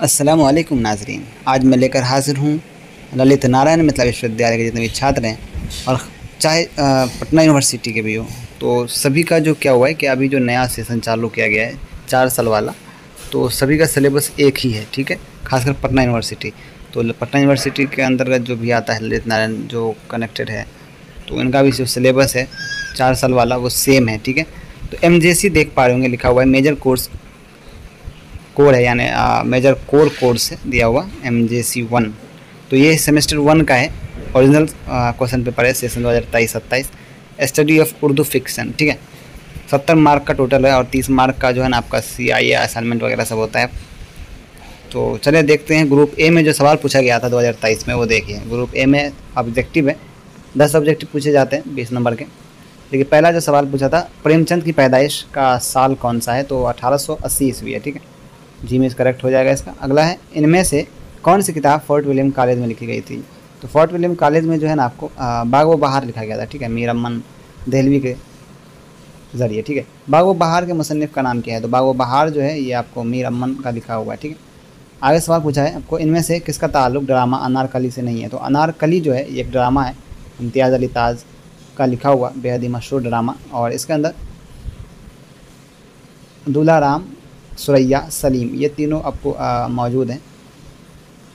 अस्सलामुअलैकुम नाज़रीन, आज मैं लेकर हाज़िर हूँ ललित नारायण मिथिला विश्वविद्यालय के जितने भी छात्र हैं और चाहे पटना यूनिवर्सिटी के भी हो, तो सभी का जो क्या हुआ है कि अभी जो नया सेशन चालू किया गया है 4 साल वाला, तो सभी का सिलेबस एक ही है। ठीक है, खासकर पटना यूनिवर्सिटी। तो पटना यूनिवर्सिटी के अंतर्गत जो भी आता है ललित नारायण जो कनेक्टेड है, तो इनका भी जो सिलेबस है 4 साल वाला वो सेम है। ठीक है, तो MJC देख पा रहे होंगे, लिखा हुआ है मेजर कोर्स कोर है, यानी मेजर कोर कोर्स है दिया हुआ MJC 1। तो ये सेमेस्टर 1 का है। ओरिजिनल क्वेश्चन पेपर है session 2023-27, study of Urdu fiction. ठीक है, 70 मार्क का टोटल है और 30 मार्क का जो है ना आपका CIA असाइनमेंट वगैरह सब होता है। तो चलिए देखते हैं ग्रुप ए में जो सवाल पूछा गया था 2023 में, वो देखिए। ग्रुप ए में ऑब्जेक्टिव है, 10 ऑब्जेक्टिव पूछे जाते हैं 20 नंबर के। देखिए पहला जो सवाल पूछा था, प्रेमचंद की पैदाइश का साल कौन सा है, तो 1880 ईस्वी है। ठीक है, जी में करेक्ट हो जाएगा इसका। अगला है, इनमें से कौन सी किताब फोर्ट विलियम कॉलेज में लिखी गई थी, तो फोर्ट विलियम कॉलेज में जो है ना आपको बाग व बहार लिखा गया था। ठीक है, मीर अमन दहलवी के ज़रिए। ठीक है, बाग व बहार के मुसन्निफ़ का नाम क्या है, तो बाग व बहार जो है ये आपको मीर अमन का लिखा हुआ है। ठीक है, आगे सवाल पूछा है आपको, इनमें से किसका ताल्लुक ड्रामा अनारकली से नहीं है, तो अनारकली जो है ये एक ड्रामा है, इम्तियाज़ अली ताज का लिखा हुआ बेहद ही मशहूर ड्रामा, और इसके अंदर दूल्हा राम, सुरैया, सलीम, ये तीनों आपको मौजूद हैं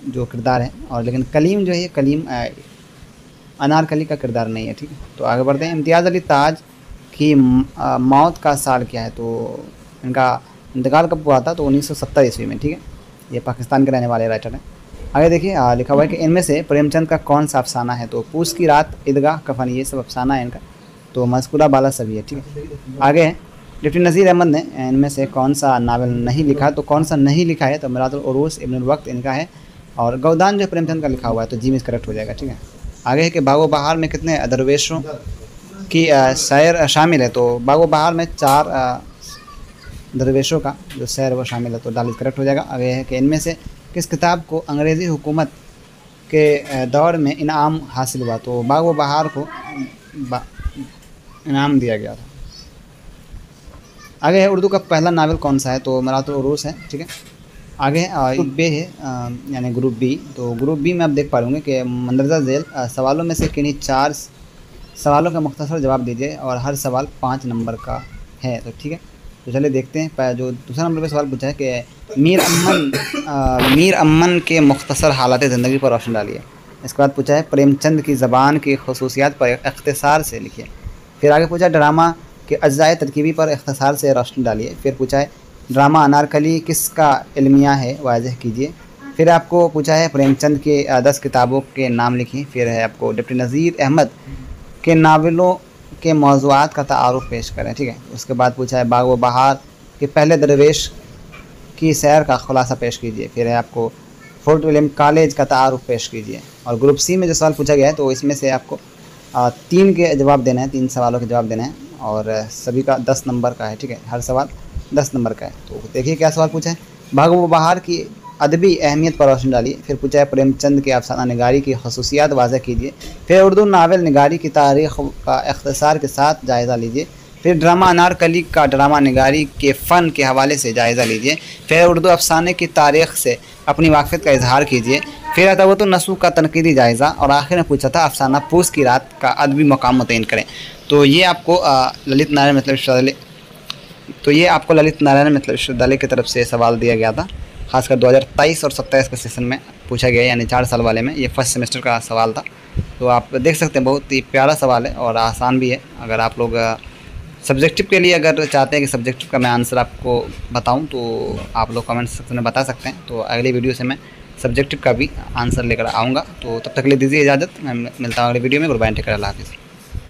जो किरदार हैं। और लेकिन कलीम जो है ये कलीम अनारकली का किरदार नहीं है। ठीक है, तो आगे बढ़ते हैं। इम्तियाज़ अली ताज की मौत का साल क्या है, तो इनका इंतकाल कब हुआ था, तो 1970 ईस्वी में। ठीक है, ये पाकिस्तान के रहने वाले राइटर हैं। आगे देखिए लिखा हुआ है कि इनमें से प्रेमचंद का कौन सा अफसाना है, तो पूस की रात, ईदगाह, कफन, ये सब अफसाना है इनका, तो मज़कूरा बाला सभी है। ठीक है, आगे है, डिप्टी नज़ीर अहमद ने इनमें से कौन सा नावल नहीं लिखा, तो कौन सा नहीं लिखा है, तो मिरातुल उरूस इब्नुल वक्त इनका है, और गौदान जो प्रेमचंद का लिखा हुआ है, तो जी में करेक्ट हो जाएगा। ठीक है, आगे है कि बाग व बहार में कितने दरवेशों की सैर शामिल है, तो बाग व बहार में 4 दरवेशों का जो सैर वो शामिल है, तो दालिद करेक्ट हो जाएगा। आगे है कि इनमें से किस किताब को अंग्रेज़ी हुकूमत के दौर में इनाम हासिल हुआ, तो बाग व बहार को इनाम दिया गया था। आगे है, उर्दू का पहला नावल कौन सा है, तो मिरातुल उरूस है। ठीक है, आगे है बे है यानी ग्रुप बी, तो ग्रुप बी में आप देख पा रहे होंगे कि मंदरजा झेल सवालों में से किन्हीं 4 सवालों का मुख्तसर जवाब दीजिए और हर सवाल 5 नंबर का है। तो ठीक है, तो चलिए देखते हैं। जो दूसरा नंबर पर सवाल पूछा है कि मीर अमन के मुख्तसर हालात ज़िंदगी पर रोशनी डालिए। इसके बाद पूछा है प्रेमचंद की ज़बान की खसूसियात पर इख्तिसार से लिखिए। फिर आगे पूछा ड्रामा के अज्जाए तरकीबी पर इख्तिसार से रोशनी डालिए। फिर पूछा है ड्रामा अनारकली किसका इल्मिया है, वाज़ह कीजिए। फिर आपको पूछा है प्रेमचंद के 10 किताबों के नाम लिखिए। फिर है आपको डिप्टी नज़ीर अहमद के नावलों के मौज़ूआत का तारुफ पेश करें। ठीक है, उसके बाद पूछा है बाग व बहार के पहले दरवेश की सैर का खुलासा पेश कीजिए। फिर है आपको फोर्ट विलियम कॉलेज का तारुफ पेश कीजिए। और ग्रुप सी में जो सवाल पूछा गया है, तो इसमें से आपको 3 के जवाब देने हैं, 3 सवालों के जवाब देने हैं, और सभी का 10 नंबर का है। ठीक है, हर सवाल 10 नंबर का है। तो देखिए क्या सवाल पूछा है, बाग व बहार की अदबी अहमियत पर रोशनी डालिए। फिर पूछा है प्रेमचंद के अफसाना निगारी की खसूसियात वाज़ह कीजिए। फिर उर्दू नावल निगारी की तारीख़ का इख्तिसार के साथ जायज़ा लीजिए। फिर ड्रामा अनारकली का ड्रामा निगारी के फ़न के हवाले से जायज़ा लीजिए। फिर उर्दू अफसाने की तारीख़ से अपनी वाक़फ़ियत का इजहार कीजिए। फिर अतवत नसूख का तनक़ीदी जायज़ा, और आखिर में पूछा था अफसाना पूस की रात का अदबी मकाम मुतय्यन करें। तो ये आपको ललित नारायण मिथिला विश्वविद्यालय की तरफ से सवाल दिया गया था, खासकर 2023 और 27 के सेशन में पूछा गया, यानी 4 साल वाले में ये फर्स्ट सेमेस्टर का सवाल था। तो आप देख सकते हैं बहुत ही प्यारा सवाल है और आसान भी है। अगर आप लोग सब्जेक्टिव के लिए अगर चाहते हैं कि सब्जेक्टिव का मैं आंसर आपको बताऊं, तो आप लोग कमेंट सेक्शन में बता सकते हैं। तो अगली वीडियो से मैं सब्जेक्टिव का भी आंसर लेकर आऊँगा। तो तब तक के लिए दीजिए इजाज़त, मैं मिलता हूँ अगली वीडियो में। गुड बाय, टेक केयर, अल्लाह हाफ़िज़।